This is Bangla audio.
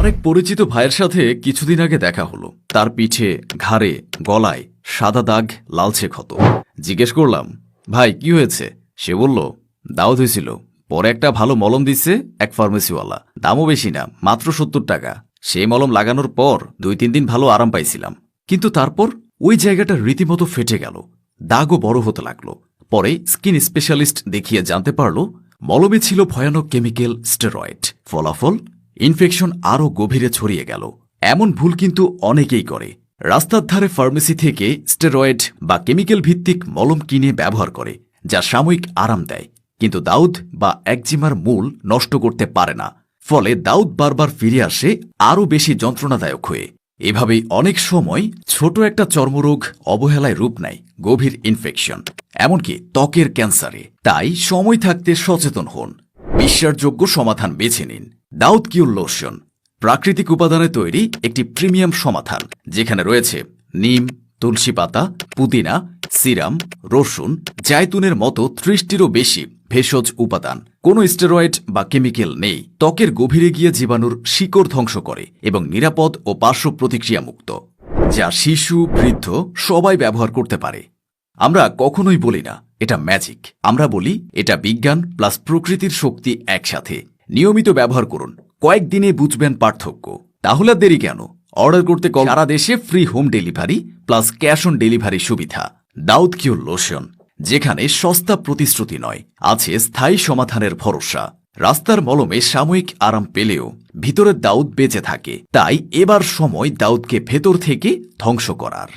অনেক পরিচিত ভাইয়ের সাথে কিছুদিন আগে দেখা হলো। তার পিঠে, ঘাড়ে, গলায় সাদা দাগ, লালচে ক্ষত। জিজ্ঞেস করলাম, ভাই কি হয়েছে? সে বলল, দাউদ হয়েছিল, পরে একটা ভালো মলম দিচ্ছে এক ফার্মেসিওয়ালা, দামও বেশি না, মাত্র ৭০ টাকা। সেই মলম লাগানোর পর ২-৩ দিন ভালো আরাম পাইছিলাম, কিন্তু তারপর ওই জায়গাটা রীতিমতো ফেটে গেল, দাগও বড় হতে লাগলো। পরে স্কিন স্পেশালিস্ট দেখিয়ে জানতে পারল মলমে ছিল ভয়ানক কেমিক্যাল স্টেরয়েড। ফলাফল, ইনফেকশন আরও গভীরে ছড়িয়ে গেল। এমন ভুল কিন্তু অনেকেই করে। রাস্তার ধারে ফার্মেসি থেকে স্টেরয়েড বা কেমিক্যাল ভিত্তিক মলম কিনে ব্যবহার করে, যা সাময়িক আরাম দেয়, কিন্তু দাউদ বা একজিমার মূল নষ্ট করতে পারে না। ফলে দাউদ বারবার ফিরে আসে আরও বেশি যন্ত্রণাদায়ক হয়ে। এভাবেই অনেক সময় ছোট একটা চর্মরোগ অবহেলায় রূপ নেয় গভীর ইনফেকশন, এমনকি ত্বকের ক্যান্সারে। তাই সময় থাকতে সচেতন হন, বিশ্বাসযোগ্য সমাধান বেছে নিন। দাউদ কিউর লোশন প্রাকৃতিক উপাদানে তৈরি একটি প্রিমিয়াম সমাধান, যেখানে রয়েছে নিম, তুলসী পাতা, পুদিনা, সিরাম, রসুন, জায়তুনের মতো ৩০টিরও বেশি ভেষজ উপাদান। কোনো স্টেরয়েড বা কেমিক্যাল নেই, ত্বকের গভীরে গিয়ে জীবাণুর শিকড় ধ্বংস করে এবং নিরাপদ ও পার্শ্ব প্রতিক্রিয়া মুক্ত, যা শিশু, বৃদ্ধ সবাই ব্যবহার করতে পারে। আমরা কখনোই বলি না এটা ম্যাজিক, আমরা বলি এটা বিজ্ঞান প্লাস প্রকৃতির শক্তি একসাথে। নিয়মিত ব্যবহার করুন, কয়েকদিনে বুঝবেন পার্থক্য। তাহলে আর দেরি কেন? অর্ডার করতে কল। সারা দেশে free home delivery plus cash on delivery সুবিধা। দাউদ কিউর লোশন, যেখানে সস্তা প্রতিশ্রুতি নয়, আছে স্থায়ী সমাধানের ভরসা। রাস্তার মলমে সাময়িক আরাম পেলেও ভিতরের দাউদ বেঁচে থাকে। তাই এবার সময় দাউদকে ভেতর থেকে ধ্বংস করার।